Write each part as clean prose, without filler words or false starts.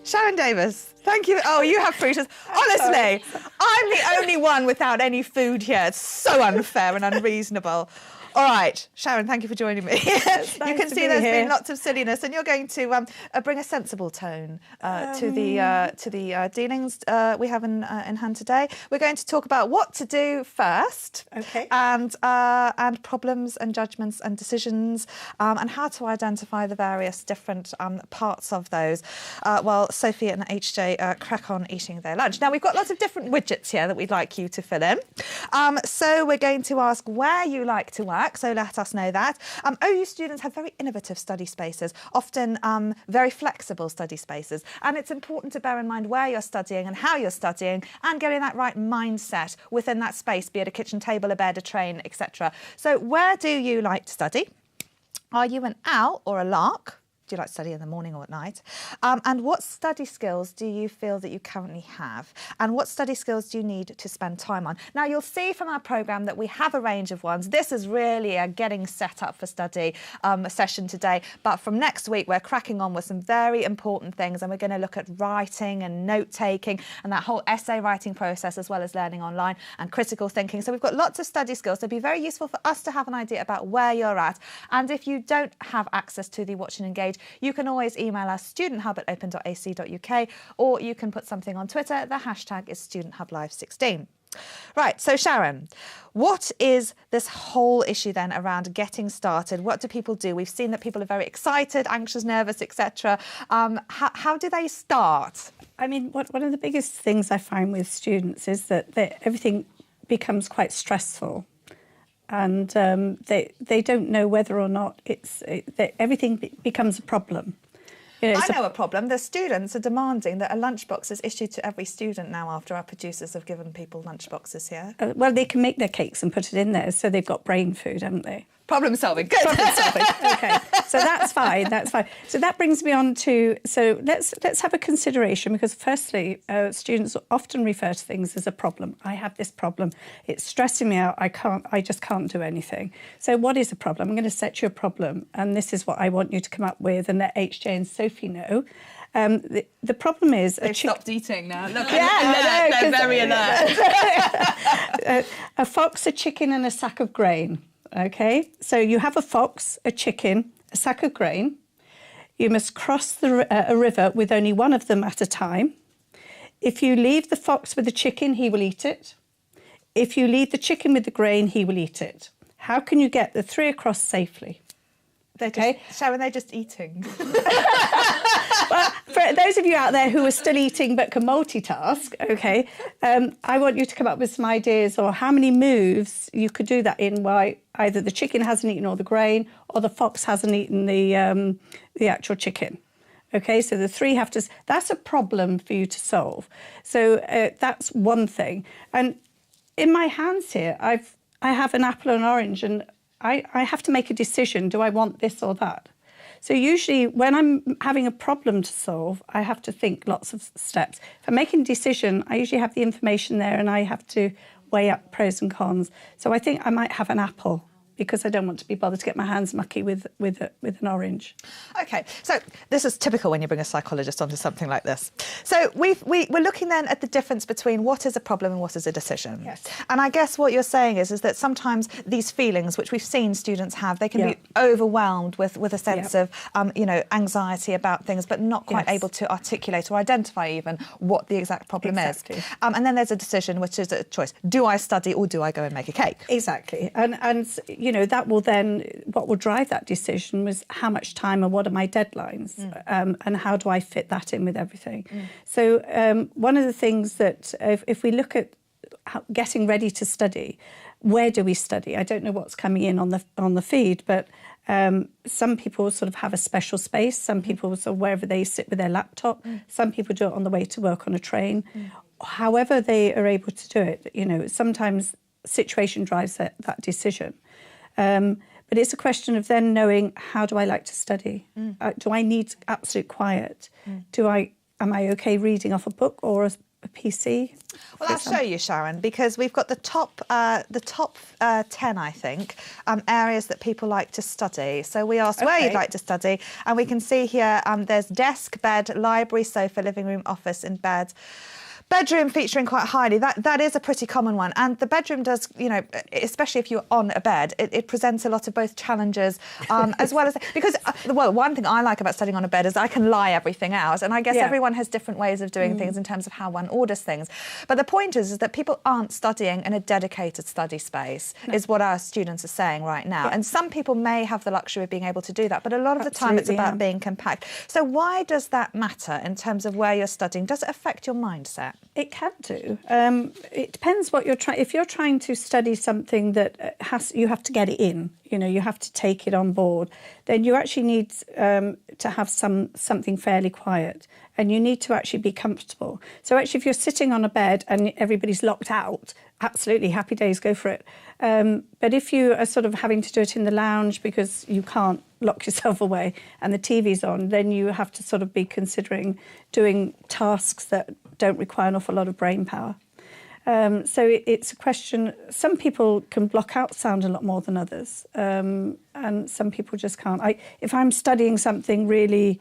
Sharon Davis, thank you. Oh, you have fruit. Honestly, I'm the only one without any food here. It's so unfair and unreasonable. All right, Sharon, thank you for joining me. Nice you can see there's been lots of silliness, and you're going to bring a sensible tone to the dealings we have in hand today. We're going to talk about what to do first, and problems and judgments and decisions, and how to identify the various different parts of those. While Sophie and HJ crack on eating their lunch. Now we've got lots of different widgets here that we'd like you to fill in. So we're going to ask where you like to work. So let us know that. OU students have very innovative study spaces, often very flexible study spaces. And it's important to bear in mind where you're studying and how you're studying and getting that right mindset within that space, be it a kitchen table, a bed, a train, etc. So where do you like to study? Are you an owl or a lark? Do you like to study in the morning or at night? And what study skills do you feel that you currently have? And what study skills do you need to spend time on? Now, you'll see from our programme that we have a range of ones. This is really a getting set up for study session today. But from next week, we're cracking on with some very important things, and we're going to look at writing and note-taking and that whole essay writing process, as well as learning online and critical thinking. So we've got lots of study skills. So it'd be very useful for us to have an idea about where you're at. And if you don't have access to the Watch and Engage, you can always email us studenthub@open.ac.uk, or you can put something on Twitter. The hashtag is StudentHubLive16. Right, so Sharon, what is this whole issue then around getting started? What do people do? We've seen that people are very excited, anxious, nervous, etc. How do they start? I mean, one of the biggest things I find with students is that everything becomes quite stressful. And they don't know whether or not everything becomes a problem. You know, I know a problem. The students are demanding that a lunchbox is issued to every student now after our producers have given people lunchboxes here. Well, they can make their cakes and put it in there, so they've got brain food, haven't they? Problem solving. Good. Problem solving. OK, so that's fine. That's fine. So that brings me on to, so let's have a consideration, because firstly, students often refer to things as a problem. I have this problem. It's stressing me out. I just can't do anything. So what is a problem? I'm going to set you a problem, and this is what I want you to come up with, and let HJ and Sophie know. The problem is... They've stopped eating now. Look, they're very alert. A fox, a chicken and a sack of grain. OK, so you have a fox, a chicken, a sack of grain. You must cross a river with only one of them at a time. If you leave the fox with the chicken, he will eat it. If you leave the chicken with the grain, he will eat it. How can you get the three across safely? Sharon, they're just eating. Well, for those of you out there who are still eating but can multitask, OK, I want you to come up with some ideas or how many moves you could do that in while either the chicken hasn't eaten all the grain or the fox hasn't eaten the actual chicken. OK, so the three have to... That's a problem for you to solve. So that's one thing. And in my hands here, I have an apple and an orange, and I have to make a decision. Do I want this or that? So usually when I'm having a problem to solve, I have to think lots of steps. If I'm making a decision, I usually have the information there and I have to weigh up pros and cons. So I think I might have an apple, because I don't want to be bothered to get my hands mucky with an orange. OK, so this is typical when you bring a psychologist onto something like this. So we're looking then at the difference between what is a problem and what is a decision. Yes. And I guess what you're saying is that sometimes these feelings, which we've seen students have, they can be overwhelmed with a sense of, anxiety about things, but not quite able to articulate or identify even what the exact problem is. And then there's a decision, which is a choice. Do I study or do I go and make a cake? Exactly. And that will then, what will drive that decision was how much time and what are my deadlines, and how do I fit that in with everything. So one of the things that, if we look at getting ready to study, where do we study? I don't know what's coming in on the feed, but some people sort of have a special space. Some people, so wherever they sit with their laptop. Some people do it on the way to work on a train. However they are able to do it, sometimes situation drives that decision. But it's a question of then knowing, how do I like to study? Do I need absolute quiet? Do I am I okay reading off a book or a PC? Well, I'll show you, Sharon, because we've got the top 10, I think, areas that people like to study. So we asked where you'd like to study, and we can see here there's desk, bed, library, sofa, living room, office, and bed. Bedroom featuring quite highly. That is a pretty common one. And the bedroom does, you know, especially if you're on a bed, it presents a lot of both challenges as well as... Because, well, one thing I like about studying on a bed is I can lie everything out. And I guess everyone has different ways of doing things in terms of how one orders things. But the point is that people aren't studying in a dedicated study space, is what our students are saying right now. Yeah. And some people may have the luxury of being able to do that. But a lot of the time it's about being compact. So why does that matter in terms of where you're studying? Does it affect your mindset? It can do. It depends what you're trying. If you're trying to study something that you have to get it in, you know, you have to take it on board, then you actually need to have something fairly quiet, and you need to actually be comfortable. So actually, if you're sitting on a bed and everybody's locked out, absolutely, happy days, go for it. But if you are sort of having to do it in the lounge because you can't lock yourself away and the TV's on, then you have to sort of be considering doing tasks that don't require an awful lot of brain power. So it's a question. Some people can block out sound a lot more than others, and some people just can't. If I'm studying something really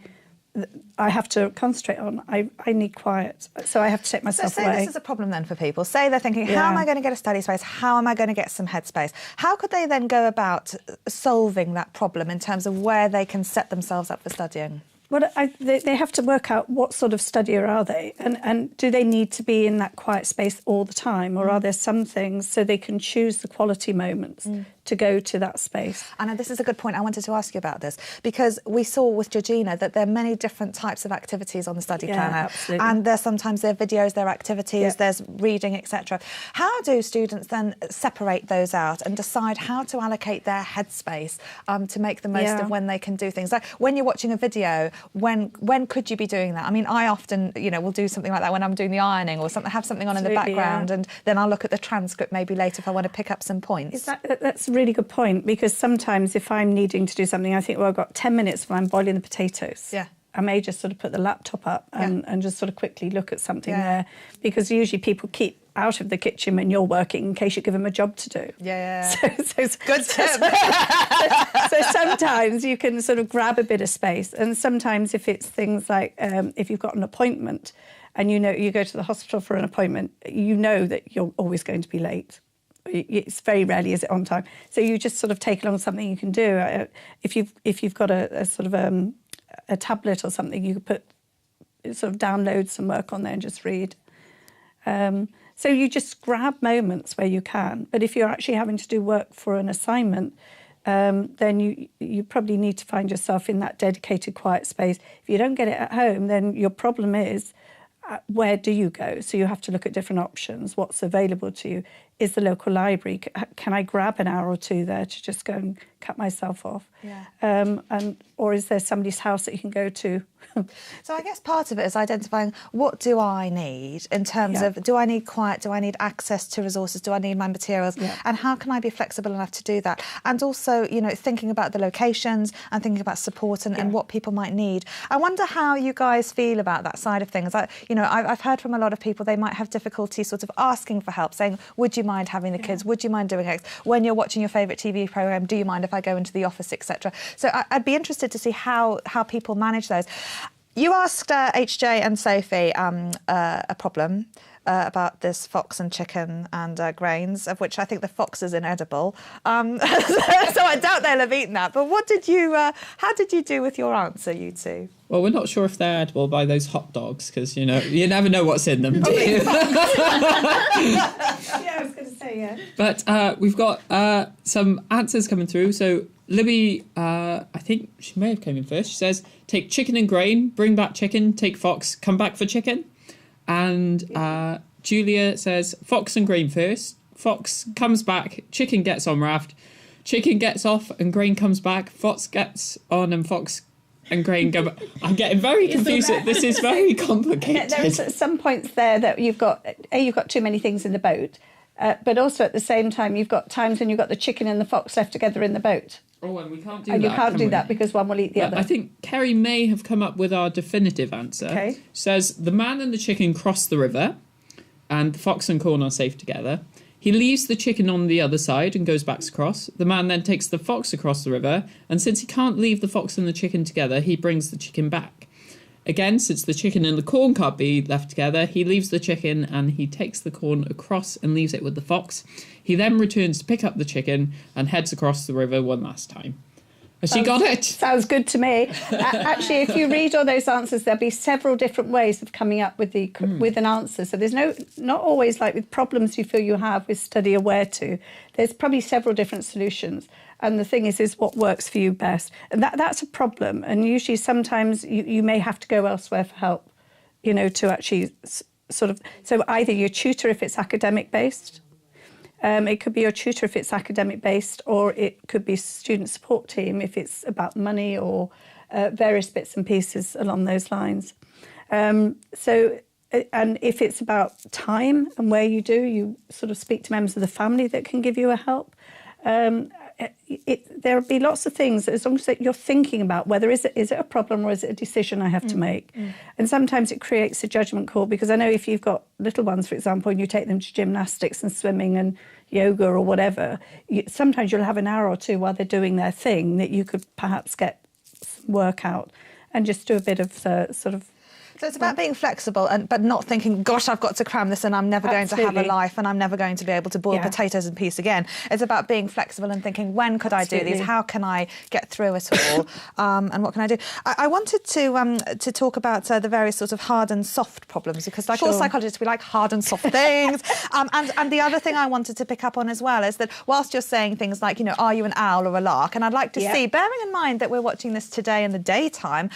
I have to concentrate on, I need quiet, so I have to take myself away. So say this is a problem then for people. Say they're thinking, how am I going to get a study space? How am I going to get some headspace? How could they then go about solving that problem in terms of where they can set themselves up for studying? Well, they have to work out what sort of studier are they, and do they need to be in that quiet space all the time, or are there some things so they can choose the quality moments to go to that space? Anna, this is a good point. I wanted to ask you about this because we saw with Georgina that there are many different types of activities on the study planner. Absolutely. And there's sometimes there are videos, there are activities, there's reading, etc. How do students then separate those out and decide how to allocate their headspace to make the most of when they can do things? Like when you're watching a video, when could you be doing that? I mean, I often, will do something like that when I'm doing the ironing or something, have something on in the background, and then I'll look at the transcript maybe later if I want to pick up some points. That's a really good point, because sometimes if I'm needing to do something, I think, well, I've got 10 minutes when I'm boiling the potatoes. Yeah. I may just sort of put the laptop up and just sort of quickly look at something there, because usually people keep out of the kitchen when you're working in case you give them a job to do. Yeah. So good tip. So sometimes you can sort of grab a bit of space, and sometimes if it's things like if you've got an appointment and you go to the hospital for an appointment, you know that you're always going to be late. It's very rarely is it on time. So you just sort of take along something you can do. If you've got a sort of a tablet or something, you could sort of download some work on there and just read. So you just grab moments where you can. But if you're actually having to do work for an assignment, then you probably need to find yourself in that dedicated quiet space. If you don't get it at home, then your problem is, where do you go? So you have to look at different options. What's available to you? Is the local library? Can I grab an hour or two there to just go and cut myself off? Yeah. Or is there somebody's house that you can go to? So I guess part of it is identifying what do I need in terms of, do I need quiet? Do I need access to resources? Do I need my materials? Yeah. And how can I be flexible enough to do that? And also, thinking about the locations and thinking about support and what people might need. I wonder how you guys feel about that side of things. I've heard from a lot of people, they might have difficulty sort of asking for help, saying, would you mind having the kids? Would you mind doing X? When you're watching your favourite TV programme, do you mind if I go into the office, etc.? So I'd be interested to see how people manage those. You asked HJ and Sophie a problem about this fox and chicken and grains, of which I think the fox is inedible. So I doubt they'll have eaten that. But how did you do with your answer, you two? Well, we're not sure if they're edible by those hot dogs, because, you never know what's in them, do you? I was going to say, yeah. But we've got some answers coming through. So Libby, I think she may have come in first. She says, take chicken and grain, bring back chicken, take fox, come back for chicken. And Julia says, fox and grain first. Fox comes back, chicken gets on raft, chicken gets off and grain comes back, fox gets on and fox and grain go back. I'm getting very confused. This is very complicated. There are some points there that you've got too many things in the boat. But also at the same time, you've got times when you've got the chicken and the fox left together in the boat. Oh, and we can't do And that. you can't do that because one will eat the other. I think Kerry may have come up with our definitive answer. Okay. Says the man and the chicken cross the river, and the fox and corn are safe together. He leaves the chicken on the other side and goes back across. The man then takes the fox across the river, and since he can't leave the fox and the chicken together, he brings the chicken back. Again, since the chicken and the corn can't be left together, he leaves the chicken and he takes the corn across and leaves it with the fox. He then returns to pick up the chicken and heads across the river one last time. Has she got it? Sounds good to me. Actually, if you read all those answers, there'll be several different ways of coming up with with an answer. So there's not always like with problems you feel you have with study or where to. There's probably several different solutions. And the thing is what works for you best. And that's a problem. And usually sometimes you may have to go elsewhere for help, to actually sort of... So either your tutor if it's academic based, it could be your tutor if it's academic based, or it could be student support team if it's about money or various bits and pieces along those lines. And if it's about time and where you sort of speak to members of the family that can give you a help. There'll be lots of things as long as you're thinking about whether is it a problem or is it a decision I have to make. And sometimes it creates a judgment call, because I know if you've got little ones, for example, and you take them to gymnastics and swimming and yoga or whatever, sometimes you'll have an hour or two while they're doing their thing that you could perhaps get some work out and just do a bit of sort of... So it's about being flexible, but not thinking, gosh, I've got to cram this and I'm never going to have a life and I'm never going to be able to boil potatoes in peace again. It's about being flexible and thinking, when could I do these? How can I get through it all? And what can I do? I wanted to talk about the various sorts of hard and soft problems, because like all psychologists, we like hard and soft things. And the other thing I wanted to pick up on as well is that whilst you're saying things like, are you an owl or a lark? And I'd like to see, bearing in mind that we're watching this today in the daytime,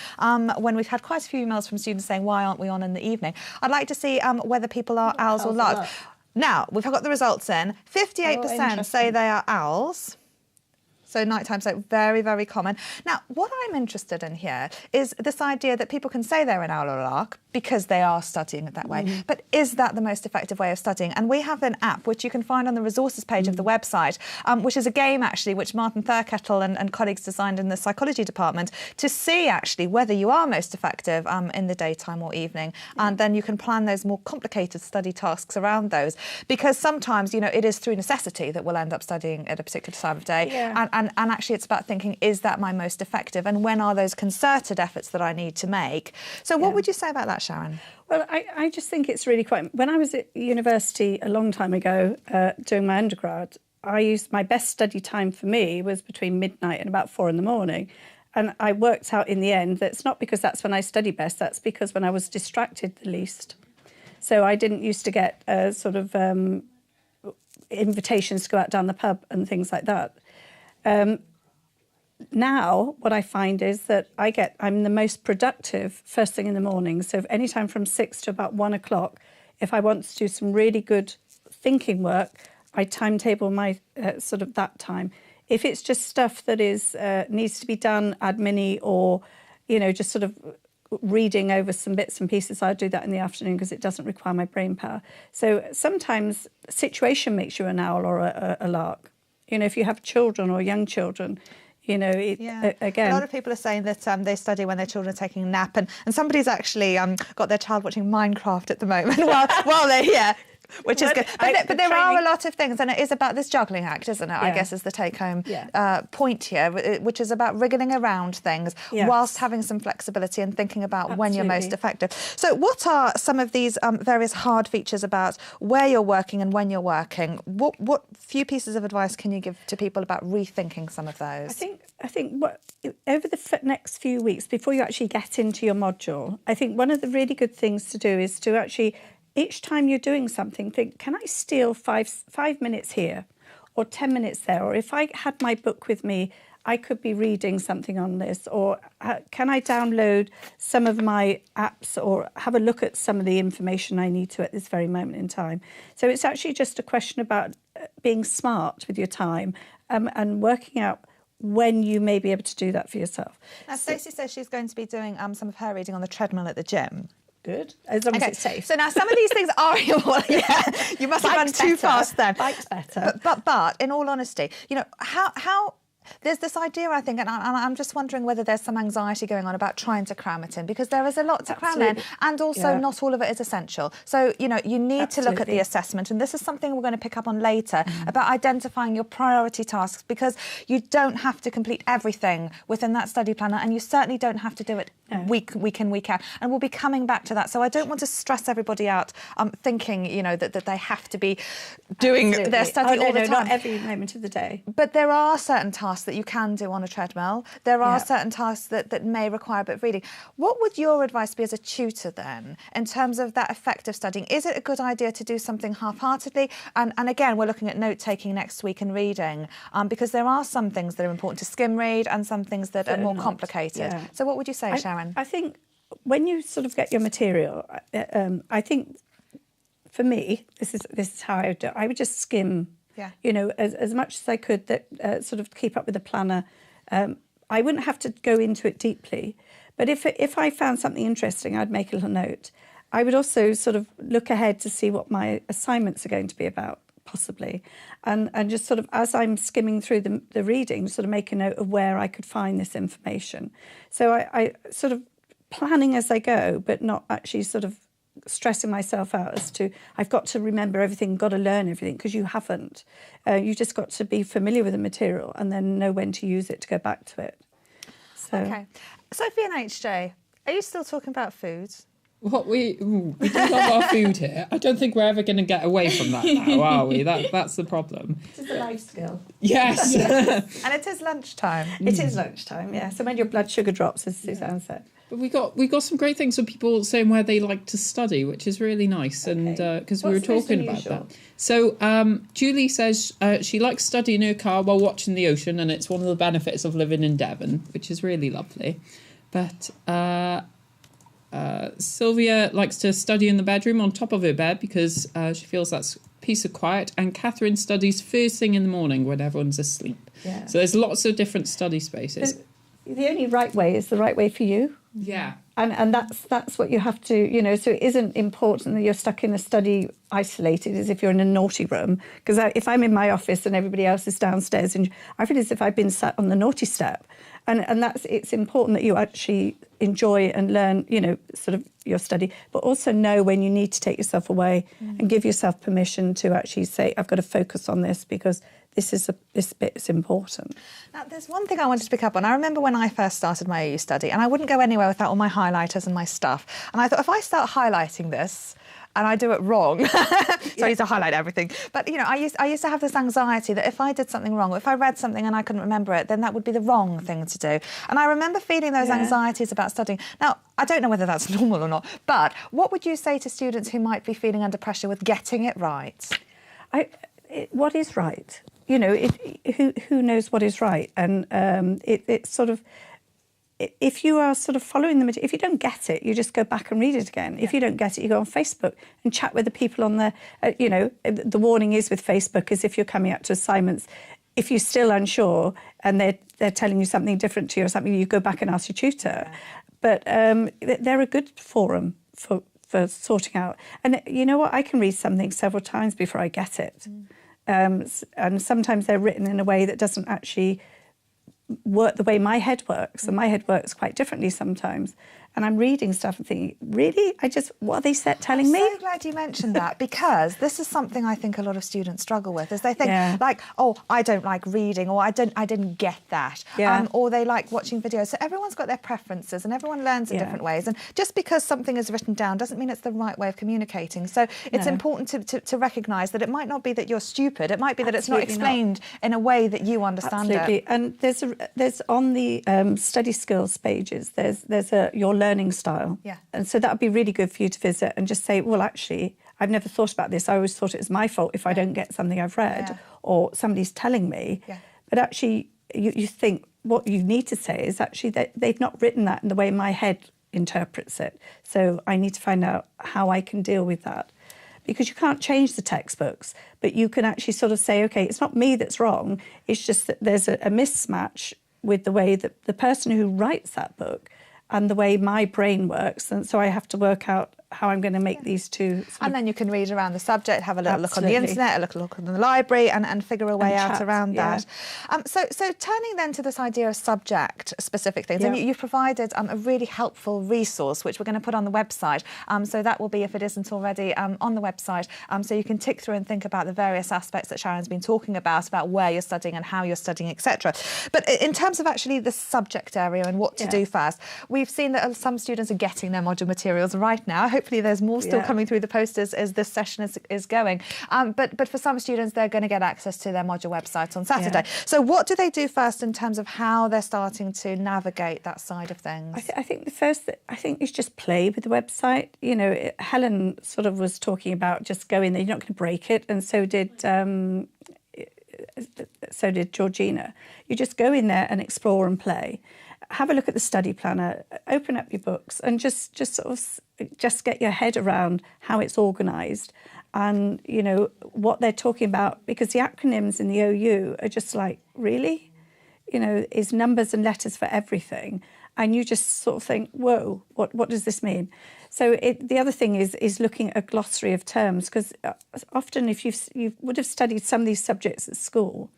when we've had quite a few emails from students saying, why aren't we on in the evening? I'd like to see whether people are owls or larks. Now, we've got the results in. 58% say they are owls. So nighttime, so very, very common. Now, what I'm interested in here is this idea that people can say they're an owl or a lark because they are studying it that way. But is that the most effective way of studying? And we have an app which you can find on the resources page of the website, which is a game actually which Martin Thurkettle and colleagues designed in the psychology department to see actually whether you are most effective in the daytime or evening. And then you can plan those more complicated study tasks around those, because sometimes, it is through necessity that we'll end up studying at a particular time of day. And actually it's about thinking, is that my most effective? And when are those concerted efforts that I need to make? So what would you say about that, Sharon? Well, I just think it's really quite... When I was at university a long time ago doing my undergrad, I used my best study time for me was between midnight and about 4 a.m. And I worked out in the end that it's not because that's when I study best, that's because when I was distracted the least. So I didn't used to get sort of invitations to go out down the pub and things like that. Now, what I find is that I'm the most productive first thing in the morning. So any time from 6 to about 1 o'clock, if I want to do some really good thinking work, I timetable my sort of that time. If it's just stuff that is needs to be done, admin-y, or, just sort of reading over some bits and pieces, I do that in the afternoon because it doesn't require my brain power. So sometimes situation makes you an owl or a lark. If you have children or young children, again... A lot of people are saying that they study when their children are taking a nap, and somebody's actually got their child watching Minecraft at the moment while they're here. Which is good. But there are a lot of things, and it is about this juggling act, isn't it? I guess is the take-home point here, which is about wriggling around things whilst having some flexibility and thinking about when you're most effective. So what are some of these various hard features about where you're working and when you're working? What few pieces of advice can you give to people about rethinking some of those? I think over the next few weeks, before you actually get into your module, I think one of the really good things to do is to actually... Each time you're doing something, think, can I steal 5 minutes here or 10 minutes there? Or if I had my book with me, I could be reading something on this. Or can I download some of my apps or have a look at some of the information I need to at this very moment in time? So it's actually just a question about being smart with your time and working out when you may be able to do that for yourself. Now, Stacey says she's going to be doing some of her reading on the treadmill at the gym. good, as long as it's safe. So now some of these things are, well, yeah, you mustn't run too fast then. Bike's better. But in all honesty, you know, how there's this idea, I think, and I'm just wondering whether there's some anxiety going on about trying to cram it in, because there is a lot to cram in, and also not all of it is essential. So, you know, you need to look at the assessment, and this is something we're going to pick up on later, about identifying your priority tasks, because you don't have to complete everything within that study planner, and you certainly don't have to do it week in, week out. And we'll be coming back to that. So I don't want to stress everybody out thinking, you know, that they have to be doing their study all the time. Not every moment of the day. But there are certain tasks that you can do on a treadmill. There are certain tasks that may require a bit of reading. What would your advice be as a tutor then, in terms of that effective studying? Is it a good idea to do something half-heartedly? And again, we're looking at note-taking next week and reading, because there are some things that are important to skim read and some things that are more complicated. Yeah. So what would you say, Sharon? I think when you sort of get your material, I think for me, this is how I would do it. I would just skim, you know, as much as I could, that sort of keep up with the planner. I wouldn't have to go into it deeply, but if I found something interesting, I'd make a little note. I would also sort of look ahead to see what my assignments are going to be about, possibly, and just sort of, as I'm skimming through the reading, sort of make a note of where I could find this information. So I sort of planning as I go, but not actually sort of stressing myself out as to, I've got to remember everything, got to learn everything, because you haven't. You just got to be familiar with the material and then know when to use it to go back to it. So. Okay. Sophie and HJ, are you still talking about foods? What we do love our food here. I don't think we're ever going to get away from that now, are we? That's the problem. It is a life skill. Yes. And it is lunchtime. It is lunchtime, yeah. So when your blood sugar drops, as Suzanne said. But we got some great things from people saying where they like to study, which is really nice. And because we were talking about that. So Julie says she likes studying in her car while watching the ocean, and it's one of the benefits of living in Devon, which is really lovely. But Sylvia likes to study in the bedroom on top of her bed because she feels that's peace of quiet. And Catherine studies first thing in the morning when everyone's asleep. Yeah. So there's lots of different study spaces. The only right way is the right way for you. Yeah. And that's what you have to, you know, so it isn't important that you're stuck in a study isolated as if you're in a naughty room. Because if I'm in my office and everybody else is downstairs, and I feel as if I've been sat on the naughty step. And it's important that you actually enjoy and learn, you know, sort of your study, but also know when you need to take yourself away and give yourself permission to actually say, I've got to focus on this because this bit is important. Now, there's one thing I wanted to pick up on. I remember when I first started my AU study, and I wouldn't go anywhere without all my highlighters and my stuff. And I thought, if I start highlighting this, and I do it wrong. So I used to highlight everything. But, you know, I used to have this anxiety that if I did something wrong, or if I read something and I couldn't remember it, then that would be the wrong thing to do. And I remember feeling those anxieties about studying. Now, I don't know whether that's normal or not, but what would you say to students who might be feeling under pressure with getting it right? What is right? You know, who knows what is right? And it's sort of... If you are sort of following the material, if you don't get it, you just go back and read it again. Yeah. If you don't get it, you go on Facebook and chat with the people on there. You know, the warning is with Facebook is if you're coming up to assignments, if you're still unsure and they're telling you something different to you or something, you go back and ask your tutor. Yeah. But they're a good forum for sorting out. And you know what? I can read something several times before I get it. And sometimes they're written in a way that doesn't actually work the way my head works, and my head works quite differently sometimes. And I'm reading stuff and thinking, really? What are they telling me? I'm so glad you mentioned that, because this is something I think a lot of students struggle with, is they think like, oh, I don't like reading, or I didn't get that, or they like watching videos. So everyone's got their preferences and everyone learns in different ways. And just because something is written down doesn't mean it's the right way of communicating. So it's important to recognise that it might not be that you're stupid. It might be that it's not explained in a way that you understand it. And there's on the study skills pages, there's your learning style. Yeah. And so that would be really good for you to visit and just say, well, actually, I've never thought about this. I always thought it was my fault if I don't get something I've read or somebody's telling me. Yeah. But actually, you think what you need to say is actually that they've not written that in the way my head interprets it. So I need to find out how I can deal with that. Because you can't change the textbooks, but you can actually sort of say, OK, it's not me that's wrong. It's just that there's a mismatch with the way that the person who writes that book and the way my brain works. And so I have to work out how I'm going to make these two. And then you can read around the subject, have a little look on the Absolutely. internet, a look in the library, and figure a way out chat, around yeah. that. So turning then to this idea of subject-specific things, and Yeah. you've provided a really helpful resource, which we're going to put on the website. So that will be, if it isn't already, on the website. So you can tick through and think about the various aspects that Sharon's been talking about where you're studying and how you're studying, etc. But in terms of actually the subject area and what to do first, we've seen that some students are getting their module materials right now. Hopefully there's more still coming through the post as this session is going. But for some students, they're going to get access to their module website on Saturday. So what do they do first in terms of how they're starting to navigate that side of things? I think the first is just play with the website. You know, Helen sort of was talking about just go in there. You're not going to break it, and so did Georgina. You just go in there and explore and play. Have a look at the study planner, open up your books, and just get your head around how it's organised and, you know, what they're talking about, because the acronyms in the OU are just like, really? You know, is numbers and letters for everything. And you just sort of think, whoa, what does this mean? So the other thing is looking at a glossary of terms, because often if you would have studied some of these subjects at school,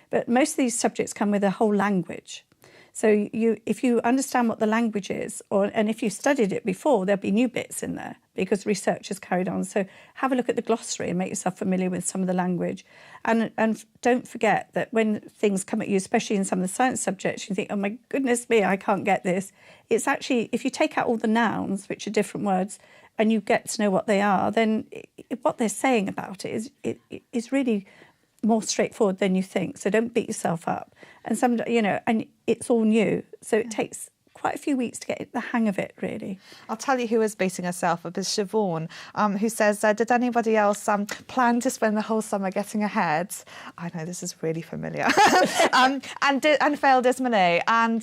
but most of these subjects come with a whole language. So if you understand what the language is, and if you studied it before, there'll be new bits in there because research has carried on. So have a look at the glossary and make yourself familiar with some of the language. And don't forget that when things come at you, especially in some of the science subjects, you think, oh my goodness me, I can't get this. It's actually, if you take out all the nouns, which are different words, and you get to know what they are, then what they're saying about it is really more straightforward than you think. So don't beat yourself up. And and it's all new. So it takes quite a few weeks to get the hang of it, really. I'll tell you who is beating herself up is Siobhan, who says, did anybody else plan to spend the whole summer getting ahead? I know this is really familiar. and failed dismally. And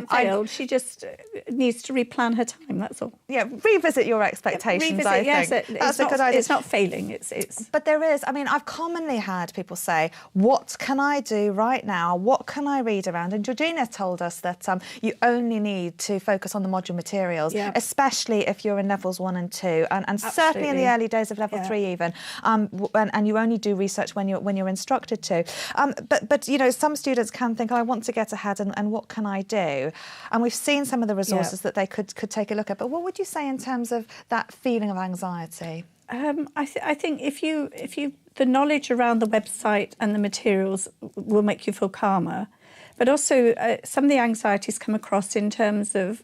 failed. She just needs to replan her time, that's all. Yeah, revisit your expectations, I think. Yes, that's a good idea. It's not failing, it's... But there is, I mean, I've commonly had people say, what can I do right now? What can I read around? And Georgina told us that you only need to focus on the module materials, especially if you're in levels 1 and 2, and certainly in the early days of level 3 even, and you only do research when you're instructed to. But you know, some students can think, oh, I want to get ahead, and what can I do? And we've seen some of the resources that they could take a look at. But what would you say in terms of that feeling of anxiety? I think if you the knowledge around the website and the materials will make you feel calmer. But also, some of the anxieties come across in terms of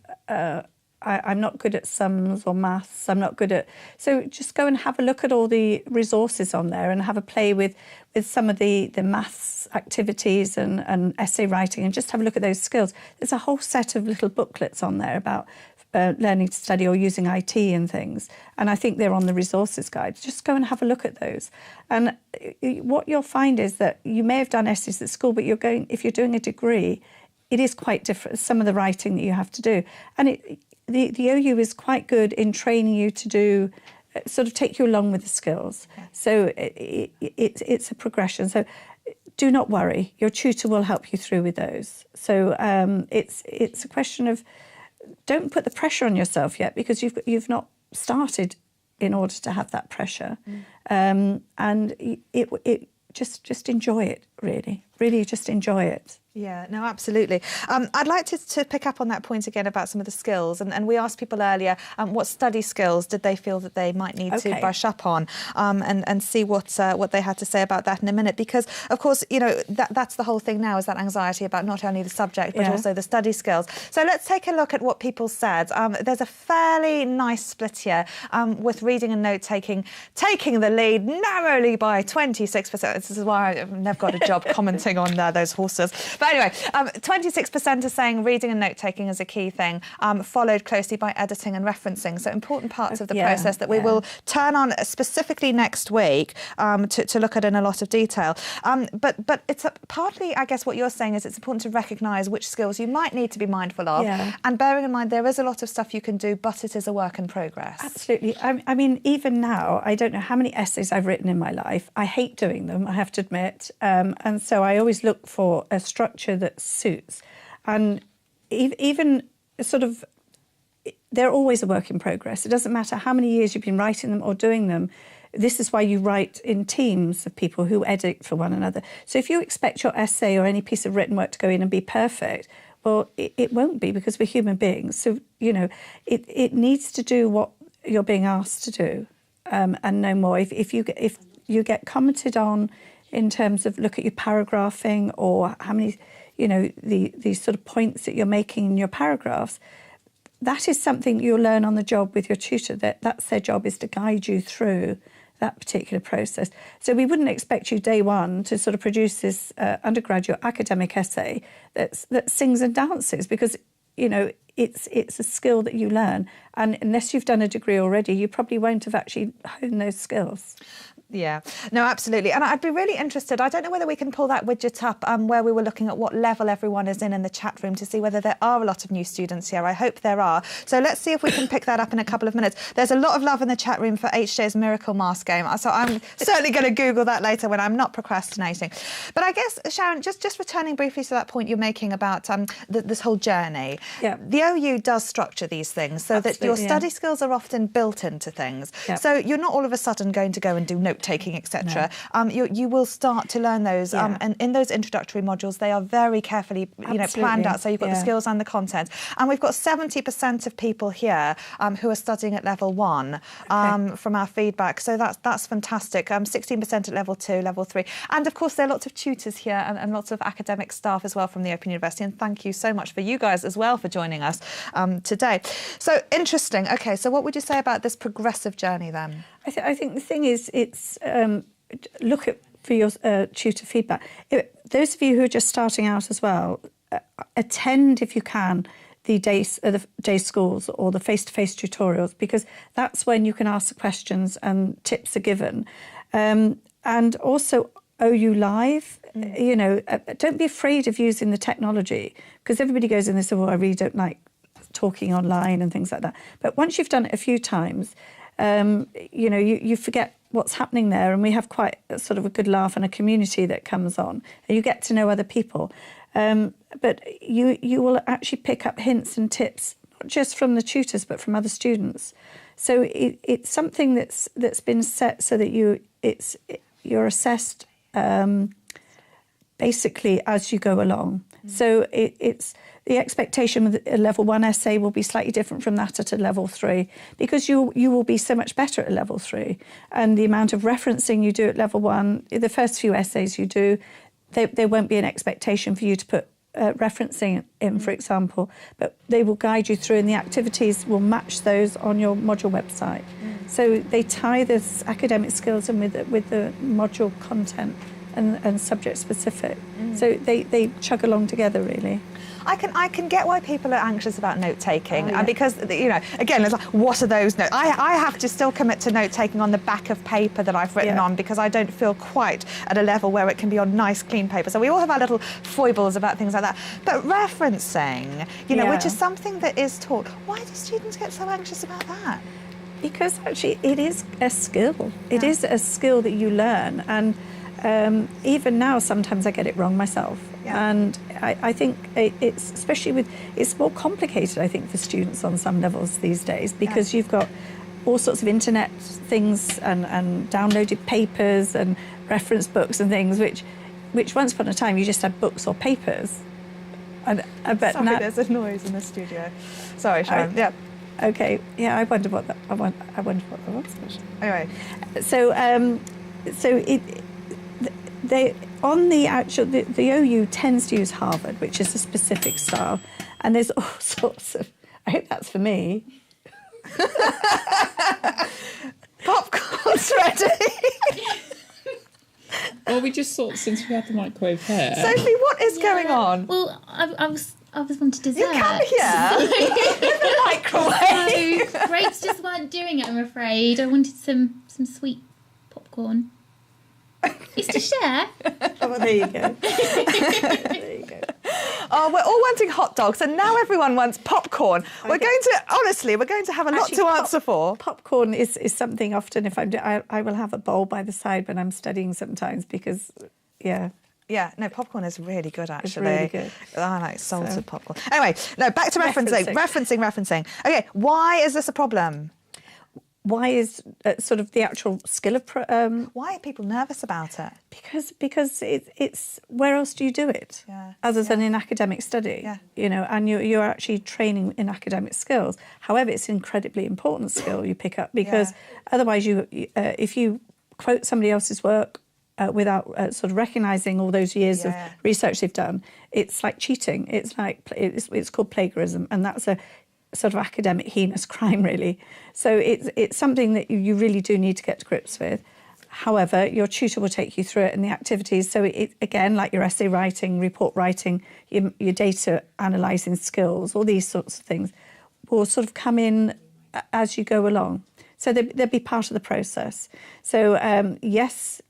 I'm not good at sums or maths, I'm not good at... So just go and have a look at all the resources on there and have a play with some of the maths activities and essay writing, and just have a look at those skills. There's a whole set of little booklets on there about learning to study or using IT and things. And I think they're on the resources guide. Just go and have a look at those. And what you'll find is that you may have done essays at school, but if you're doing a degree, it is quite different, some of the writing that you have to do. And the OU is quite good in training you to do, sort of take you along with the skills. Okay. So it's a progression. So do not worry. Your tutor will help you through with those. So it's a question of, don't put the pressure on yourself yet, because you've not started in order to have that pressure. And it just enjoy it, really just enjoy it. Yeah, no, absolutely. I'd like to pick up on that point again about some of the skills. And we asked people earlier, what study skills did they feel that they might need to brush up on, and see what they had to say about that in a minute. Because, of course, you know, that's the whole thing now, is that anxiety about not only the subject, but also the study skills. So let's take a look at what people said. There's a fairly nice split here, with reading and note-taking taking the lead narrowly by 26%. This is why I've never got a job commenting on those horses. But anyway, 26% are saying reading and note-taking is a key thing, followed closely by editing and referencing. So important parts of the process that we will turn on specifically next week to look at in a lot of detail. But it's partly, I guess, what you're saying is it's important to recognise which skills you might need to be mindful of. Yeah. And bearing in mind there is a lot of stuff you can do, but it is a work in progress. Absolutely. I mean, even now, I don't know how many essays I've written in my life. I hate doing them, I have to admit. And so I always look for a structure that suits. And even sort of they're always a work in progress. It doesn't matter how many years you've been writing them or doing them. This is why you write in teams of people who edit for one another. So if you expect your essay or any piece of written work to go in and be perfect, well, it won't be, because we're human beings. So, it needs to do what you're being asked to do, and no more. If you get commented on in terms of look at your paragraphing or how many, these sort of points that you're making in your paragraphs, that is something you'll learn on the job with your tutor. That's their job, is to guide you through that particular process. So we wouldn't expect you day one to sort of produce this undergraduate academic essay that sings and dances, because it's a skill that you learn, and unless you've done a degree already, you probably won't have actually honed those skills. Yeah, no, absolutely. And I'd be really interested, I don't know whether we can pull that widget up where we were looking at what level everyone is in the chat room to see whether there are a lot of new students here. I hope there are. So let's see if we can pick that up in a couple of minutes. There's a lot of love in the chat room for HJ's Miracle Mask game. So I'm certainly going to Google that later when I'm not procrastinating. But I guess, Sharon, just returning briefly to that point you're making about this whole journey. Yeah. The OU does structure these things so that your study skills are often built into things. Yeah. So you're not all of a sudden going to go and do note-taking, etc. No. You will start to learn those, and in those introductory modules, they are very carefully, planned out. So you've got the skills and the content, and we've got 70% of people here who are studying at level 1 from our feedback. So that's fantastic. 16% at level 2, level 3, and of course there are lots of tutors here and lots of academic staff as well from the Open University. And thank you so much for you guys as well for joining us today. So interesting. Okay, so what would you say about this progressive journey then? I think the thing is, it's look at for your tutor feedback. Those of you who are just starting out as well, attend if you can the day schools or the face-to-face tutorials, because that's when you can ask the questions and tips are given. And also OU Live, don't be afraid of using the technology, because everybody goes in and says, well, I really don't like talking online and things like that. But once you've done it a few times, you forget what's happening there, and we have quite a sort of a good laugh and a community that comes on, and you get to know other people. But you will actually pick up hints and tips, not just from the tutors, but from other students. So it's something that's been set so that you're assessed basically as you go along. So it's the expectation with a level 1 essay will be slightly different from that at a level 3, because you will be so much better at level 3. And the amount of referencing you do at level 1, the first few essays you do, there won't be an expectation for you to put referencing in, for example, but they will guide you through, and the activities will match those on your module website. So they tie this academic skills in with the module content and subject specific. So they chug along together, really. I can get why people are anxious about note-taking, because, again, it's like, what are those notes? I have to still commit to note-taking on the back of paper that I've written on, because I don't feel quite at a level where it can be on nice, clean paper. So we all have our little foibles about things like that. But referencing, which is something that is taught, why do students get so anxious about that? Because actually it is a skill. It is a skill that you learn, and even now sometimes I get it wrong myself. And I think it's, especially it's more complicated, I think, for students on some levels these days, because you've got all sorts of internet things and downloaded papers and reference books and things, which once upon a time you just had books or papers. Sorry, there's a noise in the studio. Sorry, Sharon. Okay. Yeah, I wonder what that was. Anyway, so they on the actual the OU tends to use Harvard, which is a specific style, and there's all sorts of. I hope that's for me. Popcorn's ready. Well, we just thought, since we had the microwave here. Sophie, what is going on? Well, I was wanting dessert. You come here with the microwave. So grapes just weren't doing it, I'm afraid. I wanted some sweet popcorn. It's to share. Oh, well, there you go. There you go. Oh, we're all wanting hot dogs, and now everyone wants popcorn. We're going to have a lot to answer for. Popcorn is something often, if I will have a bowl by the side when I'm studying sometimes, because, Yeah, no, popcorn is really good, actually. It's really good. I like salted popcorn. Anyway, no, back to referencing. Okay, why is this a problem? Why is sort of the actual skill of... why are people nervous about it? Because it's where else do you do it other than in academic study? Yeah. You know, and you're actually training in academic skills. However, it's an incredibly important skill you pick up because otherwise if you quote somebody else's work without sort of recognising all those years of research they've done, it's like cheating. It's like it's called plagiarism, and that's a sort of academic heinous crime, really. So it's something that you really do need to get to grips with. However, your tutor will take you through it and the activities. So it again, like your essay writing, report writing, your data analysing skills, all these sorts of things will sort of come in as you go along. So they'll be part of the process. So yes,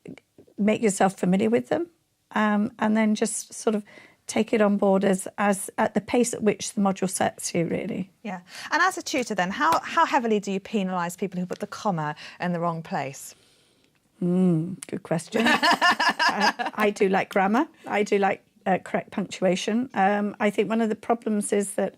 make yourself familiar with them, and then just sort of take it on board as at the pace at which the module sets you, really. Yeah. And as a tutor then, how heavily do you penalise people who put the comma in the wrong place? Good question. I do like grammar. I do like correct punctuation. I think one of the problems is that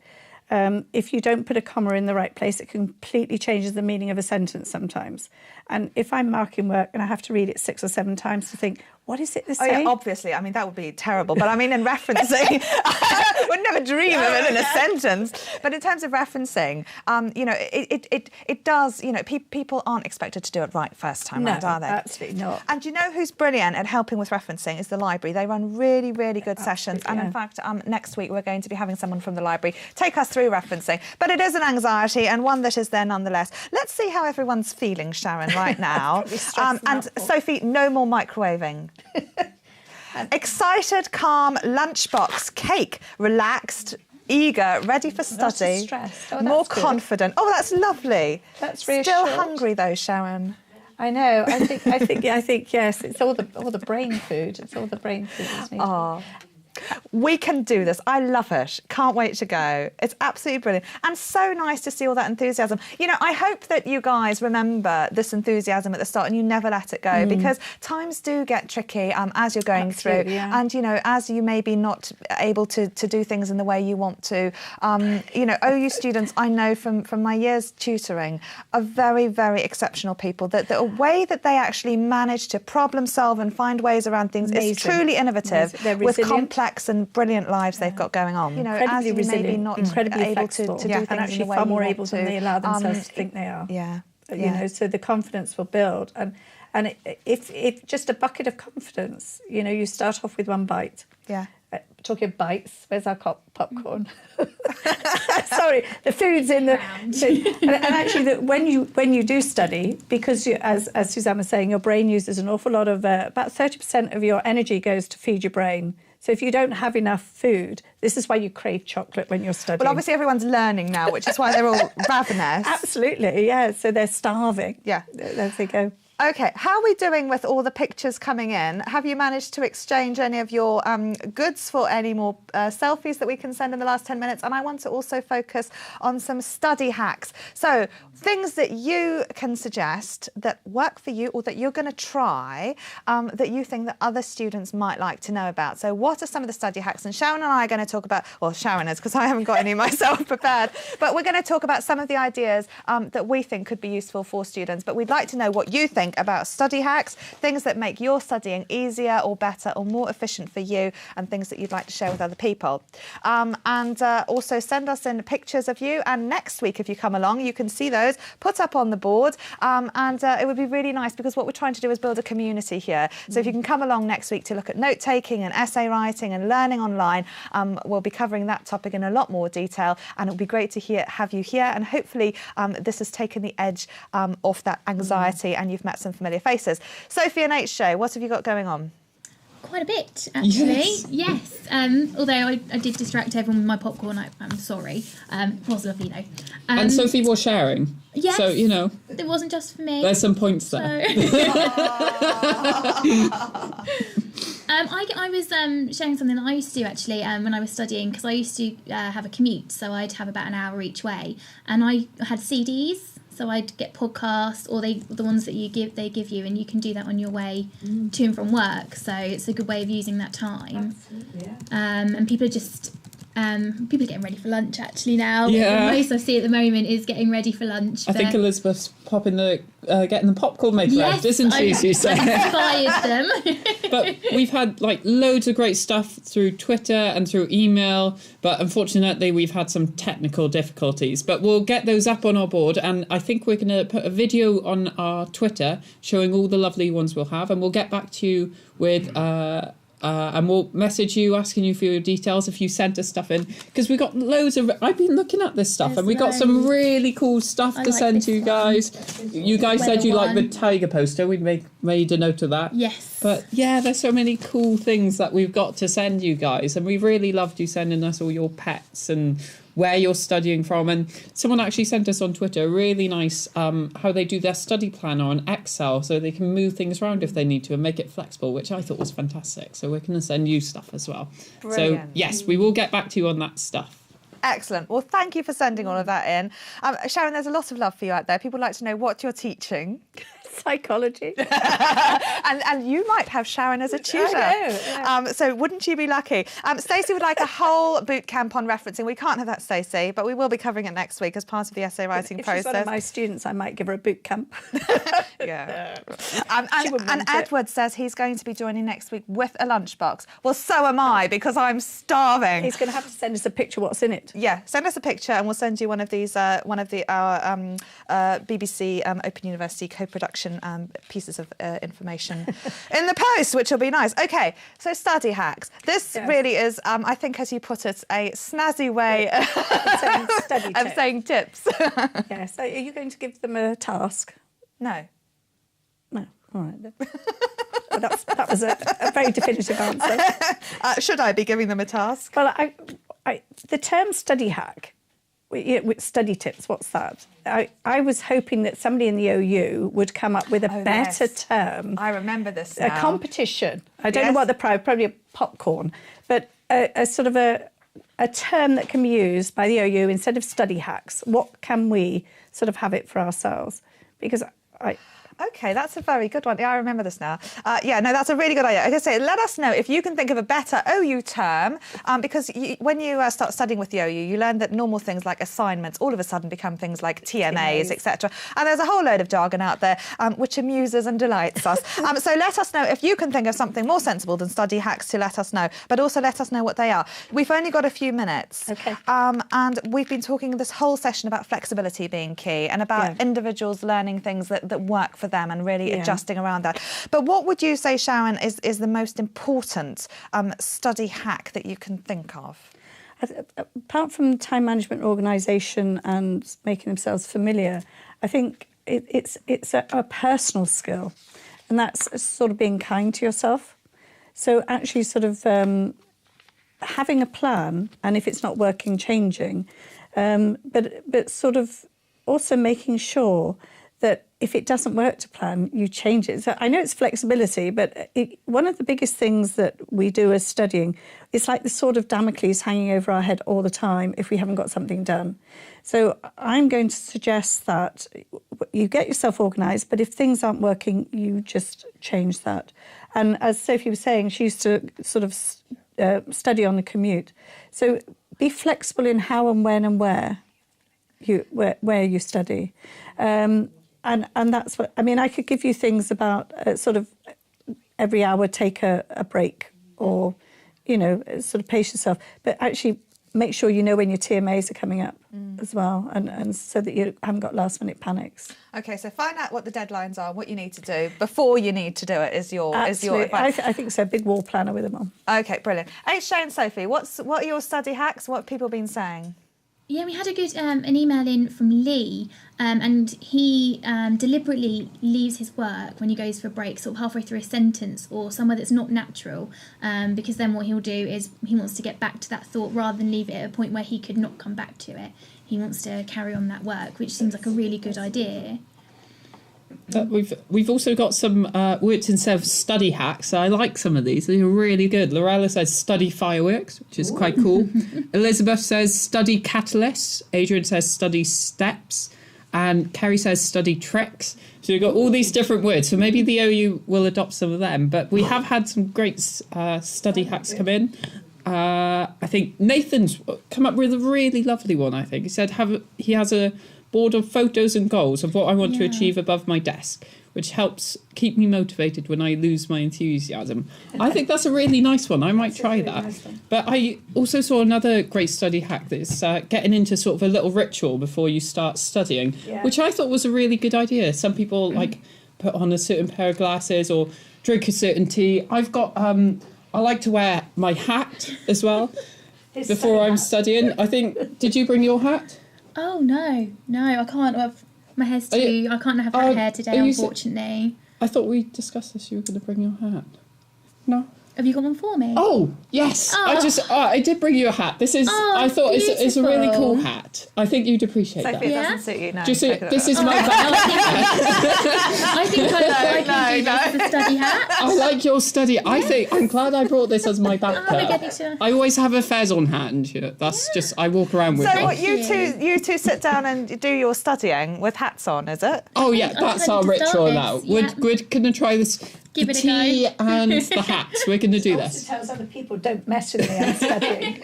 if you don't put a comma in the right place, it completely changes the meaning of a sentence sometimes. And if I'm marking work and I have to read it 6 or 7 times to think, what is it this saying? Yeah, obviously. I mean, that would be terrible. But I mean, in referencing, I would never dream of it in a sentence. But in terms of referencing, you know, it does, you know, people aren't expected to do it right first time round, are they? Absolutely not. And you know who's brilliant at helping with referencing is the library. They run really, really good sessions. And in fact, next week, we're going to be having someone from the library take us through referencing. But it is an anxiety and one that is there nonetheless. Let's see how everyone's feeling, Sharon, right now. And Sophie, no more microwaving. Excited, calm, lunchbox, cake, relaxed, eager, ready for study, Not stressed. Oh, more good. confident. Oh, that's lovely. That's Still reassured. hungry though, Sharon. I know. I think yes. It's all the brain food. It's all the brain food. Isn't it? Oh. We can do this. I love it. Can't wait to go. It's absolutely brilliant. And so nice to see all that enthusiasm. You know, I hope that you guys remember this enthusiasm at the start and you never let it go because times do get tricky as you're going through. Yeah. And, you know, as you may be not able to do things in the way you want to, you know, OU students, I know from my years tutoring, are very, very exceptional people. That the way that they actually manage to problem solve and find ways around things is truly innovative with complex and brilliant lives they've got going on. You know, as you may be not incredibly able to flexible, do things and actually in the way far more you able want than to. they allow themselves to think they are. Yeah. You know, so the confidence will build, and if just a bucket of confidence, you know, you start off with one bite. Yeah. Talking of bites, where's our popcorn? Sorry, the food's in the. And actually, when you do study, because as Suzanne was saying, your brain uses an awful lot of about 30% of your energy goes to feed your brain. So if you don't have enough food, this is why you crave chocolate when you're studying. Well, obviously everyone's learning now, which is why they're all ravenous. Absolutely, yeah. So they're starving. Yeah. There they go. OK, how are we doing with all the pictures coming in? Have you managed to exchange any of your goods for any more selfies that we can send in the last 10 minutes? And I want to also focus on some study hacks. So things that you can suggest that work for you or that you're going to try that you think that other students might like to know about. So what are some of the study hacks? And Sharon and I are going to talk about, well, Sharon is because I haven't got any myself prepared, but we're going to talk about some of the ideas that we think could be useful for students. But we'd like to know what you think about study hacks, things that make your studying easier or better or more efficient for you, and things that you'd like to share with other people. And also send us in pictures of you. And next week, if you come along, you can see those put up on the board. And it would be really nice because what we're trying to do is build a community here. So if you can come along next week to look at note-taking and essay writing and learning online, we'll be covering that topic in a lot more detail. And it'll be great to have you here. And hopefully this has taken the edge off that anxiety and you've met some familiar faces. Sophie and H show, what have you got going on? Quite a bit, actually. Yes. Although I did distract everyone with my popcorn, I'm sorry. It was lovely though. And Sophie was sharing. Yes. So, you know. It wasn't just for me. There's some points there. I was sharing something that I used to do actually when I was studying, because I used to have a commute, so I'd have about an hour each way, and I had CDs. So I'd get podcasts, or the ones that they give you, and you can do that on your way to and from work. So it's a good way of using that time. Absolutely, yeah. And people are just people are getting ready for lunch actually now. Yeah. The most I see at the moment is getting ready for lunch. I think Elizabeth's getting the popcorn maker yes, out, isn't she? She said. Inspired them. But we've had like loads of great stuff through Twitter and through email, but unfortunately we've had some technical difficulties. But we'll get those up on our board, and I think we're going to put a video on our Twitter showing all the lovely ones we'll have, and we'll get back to you with and we'll message you asking you for your details if you sent us stuff in, because we got loads of. I've been looking at this stuff, and we got some really cool stuff to send to you guys. You guys said you like the tiger poster. We made a note of that. Yes. But yeah, there's so many cool things that we've got to send you guys, and we really loved you sending us all your pets and where you're studying from. And someone actually sent us on Twitter really nice how they do their study planner on Excel, so they can move things around if they need to and make it flexible, which I thought was fantastic. So we're going to send you stuff as well. Brilliant. So yes, we will get back to you on that stuff. Excellent. Well, thank you for sending all of that in. Sharon, there's a lot of love for you out there. People like to know what you're teaching. Psychology. and you might have Sharon as a tutor. I know, yeah. So wouldn't you be lucky? Stacey would like a whole boot camp on referencing. We can't have that, Stacey, but we will be covering it next week as part of the essay writing If process. she's one of my students, I might give her a boot camp. Yeah. She wouldn't And want it. Edward says he's going to be joining next week with a lunchbox. Well, so am I, because I'm starving. He's going to have to send us a picture what's in it. Yeah, send us a picture and we'll send you one of these, our BBC Open University co-production pieces of information in the post, which will be nice. Okay, so study hacks. This really is, I think, as you put it, a snazzy way of saying tips. Yeah, so are you going to give them a task? No. No. All right then. Well, that was a very definitive answer. Should I be giving them a task? Well, the term study hack, study tips, what's that? I was hoping that somebody in the OU would come up with a better term. I remember this now. A competition. I don't know what the prize, probably a popcorn, but a sort of a term that can be used by the OU instead of study hacks. What can we sort of have it for ourselves? Because OK, that's a very good one. Yeah, I remember this now. That's a really good idea. Like I say, let us know if you can think of a better OU term, because when you start studying with the OU, you learn that normal things like assignments all of a sudden become things like TMAs, etc. And there's a whole load of jargon out there which amuses and delights us. So let us know if you can think of something more sensible than study hacks to let us know, but also let us know what they are. We've only got a few minutes. OK. And we've been talking this whole session about flexibility being key and about individuals learning things that work for them and really adjusting around that. But what would you say, Sharon, is the most important study hack that you can think of? Apart from time management, organisation and making themselves familiar, I think it's a personal skill, and that's sort of being kind to yourself. So actually sort of having a plan, and if it's not working, changing, but sort of also making sure that if it doesn't work to plan, you change it. So I know it's flexibility, but one of the biggest things that we do as studying, it's like the sword of Damocles hanging over our head all the time if we haven't got something done. So I'm going to suggest that you get yourself organised, but if things aren't working, you just change that. And as Sophie was saying, she used to sort of study on the commute. So be flexible in how and when and where you study. And that's what, I mean, I could give you things about sort of every hour take a break or, sort of pace yourself. But actually make sure you know when your TMAs are coming up as well, and so that you haven't got last minute panics. OK, so find out what the deadlines are, what you need to do before you need to do it is your advice. I think so, a big wall planner with them on. OK, brilliant. Hey, Shane, Sophie, what are your study hacks? What have people been saying? Yeah, we had a good an email in from Lee, and he deliberately leaves his work when he goes for a break, sort of halfway through a sentence or somewhere that's not natural, because then what he'll do is he wants to get back to that thought rather than leave it at a point where he could not come back to it. He wants to carry on that work, which seems like a really good idea. We've also got some words instead of study hacks. I like some of these. They're really good. Lorella says study fireworks, which is quite cool. Elizabeth says study catalysts. Adrian says study steps. And Kerry says study tricks. So we've got all these different words. So maybe the OU will adopt some of them. But we have had some great study hacks come in. I think Nathan's come up with a really lovely one, I think. He said he has a board of photos and goals of what I want to achieve above my desk, which helps keep me motivated when I lose my enthusiasm. I think that's a really nice one. I might try that. Nice. But I also saw another great study hack that's getting into sort of a little ritual before you start studying, which I thought was a really good idea. Some people like put on a certain pair of glasses or drink a certain tea. I've got... I like to wear my hat as well before I'm studying. I think... Did you bring your hat? Oh, no, I can't. My hair's too... I can't have that hair today, unfortunately. I thought we discussed this. You were going to bring your hat. No? Have you got one for me? Oh, yes. I did bring you a hat. This is... I thought it's a really cool hat. I think you'd appreciate that. Sophie, it doesn't suit you now. This is my hat. I think I can do this, the study hat. I like your study. I'm glad I brought this as my backpack. I always have a fez on hat and shit. That's just... I walk around with it. So what, you two sit down and do your studying with hats on, is it? Oh, yeah. That's our ritual now. Yeah. We're going to try this... Give the it a tea go. and the hats. We're going to do this. tells other people, don't mess with me, I'm studying.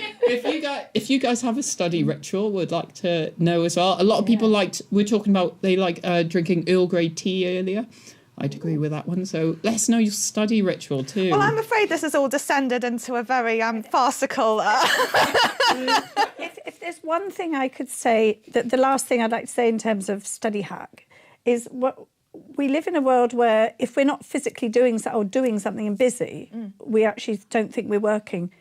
If you guys have a study ritual, would like to know as well. A lot of people we're talking about, they like drinking Earl Grey tea earlier. I'd agree with that one. So let us know your study ritual too. Well, I'm afraid this has all descended into a very farcical... If there's one thing I could say, that the last thing I'd like to say in terms of study hack is we live in a world where if we're not physically doing something and busy, we actually don't think we're working.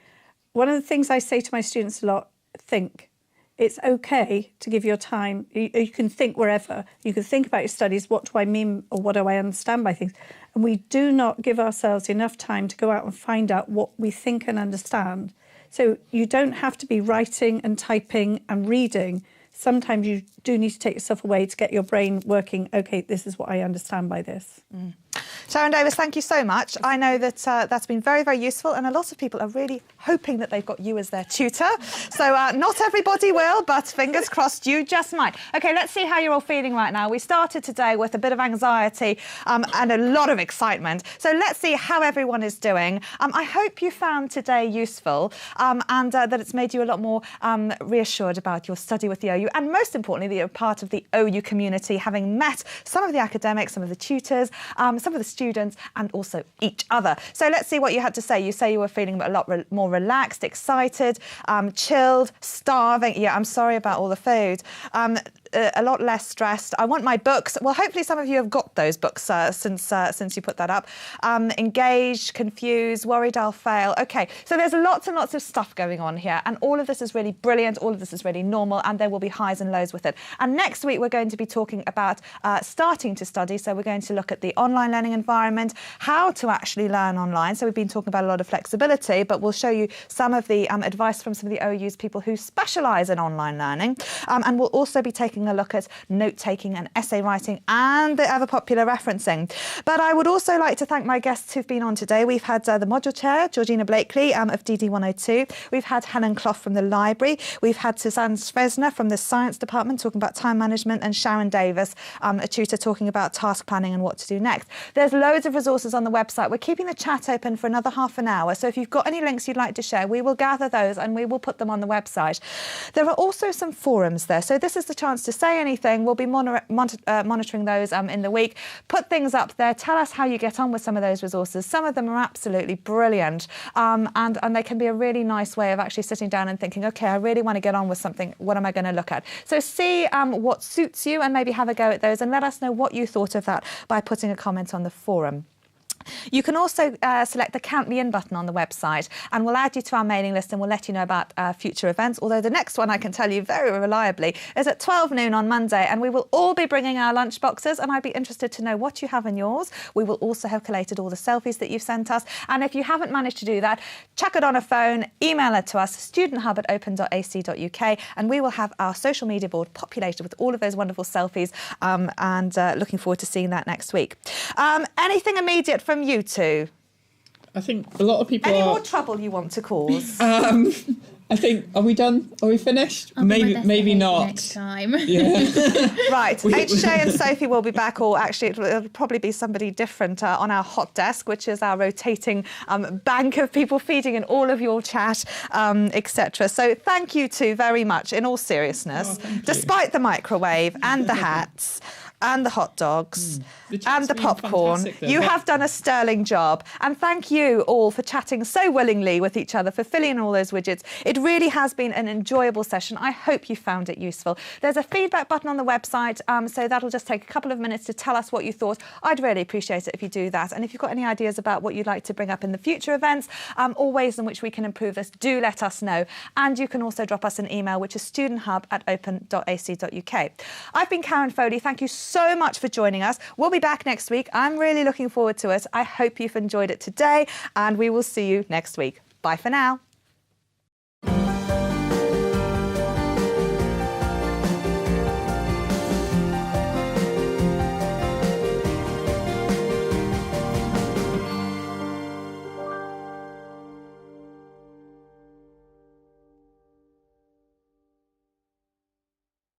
One of the things I say to my students a lot, think. It's okay to give your time. You can think wherever. You can think about your studies. What do I mean or what do I understand by things? And we do not give ourselves enough time to go out and find out what we think and understand. So you don't have to be writing and typing and reading. Sometimes you do need to take yourself away to get your brain working. OK, this is what I understand by this. Sharon Davis, thank you so much. I know that that's been very, very useful, and a lot of people are really hoping that they've got you as their tutor. So not everybody will, but fingers crossed you just might. OK, let's see how you're all feeling right now. We started today with a bit of anxiety and a lot of excitement. So let's see how everyone is doing. I hope you found today useful and that it's made you a lot more reassured about your study with the OU, and most importantly, that you're part of the OU community, having met some of the academics, some of the tutors, some of the students, and also each other. So let's see what you had to say. You say you were feeling a lot more relaxed, excited, chilled, starving. Yeah, I'm sorry about all the food. A lot less stressed. I want my books. Well, hopefully some of you have got those books since you put that up. Engaged, confused, worried I'll fail. OK, so there's lots and lots of stuff going on here, and all of this is really brilliant. All of this is really normal, and there will be highs and lows with it. And next week, we're going to be talking about starting to study. So we're going to look at the online learning environment, how to actually learn online. So we've been talking about a lot of flexibility, but we'll show you some of the advice from some of the OU's people who specialise in online learning. And we'll also be taking a look at note-taking and essay writing and the ever-popular referencing. But I would also like to thank my guests who've been on today. We've had the module chair, Georgina Blakely of DD 102. We've had Helen Clough from the library. We've had Suzanne Svesner from the science department talking about time management, and Sharon Davis, a tutor, talking about task planning and what to do next. There's loads of resources on the website. We're keeping the chat open for another half an hour. So if you've got any links you'd like to share, we will gather those and we will put them on the website. There are also some forums there. So this is the chance to say anything. We'll be monitoring those in the week. Put things up there. Tell us how you get on with some of those resources. Some of them are absolutely brilliant. And they can be a really nice way of actually sitting down and thinking, OK, I really want to get on with something. What am I going to look at? So see what suits you and maybe have a go at those, and let us know what you thought of that by putting a comment on the forum. You can also select the Count Me In button on the website, and we'll add you to our mailing list and we'll let you know about future events. Although the next one, I can tell you very reliably, is at 12 noon on Monday, and we will all be bringing our lunch boxes, and I'd be interested to know what you have in yours. We will also have collated all the selfies that you've sent us, and if you haven't managed to do that, chuck it on a phone, email it to us, studenthub@open.ac.uk, and we will have our social media board populated with all of those wonderful selfies, and looking forward to seeing that next week. Anything immediate from you two? I think a lot of people Any more trouble you want to cause? I think, are we done? Are we finished? I'll do my best Maybe behaviour not. next time. Yeah. Right, HJ and Sophie will be back, or actually it'll probably be somebody different on our hot desk, which is our rotating bank of people feeding in all of your chat, etc. So thank you two very much, in all seriousness, despite the microwave and the hats and the hot dogs and the popcorn. You have done a sterling job. And thank you all for chatting so willingly with each other, for filling in all those widgets. It really has been an enjoyable session. I hope you found it useful. There's a feedback button on the website, so that'll just take a couple of minutes to tell us what you thought. I'd really appreciate it if you do that. And if you've got any ideas about what you'd like to bring up in the future events, or ways in which we can improve this, do let us know. And you can also drop us an email, which is studenthub@open.ac.uk. I've been Karen Foley. Thank you so much for joining us. We'll be back next week. I'm really looking forward to it. I hope you've enjoyed it today, and we will see you next week. Bye for now.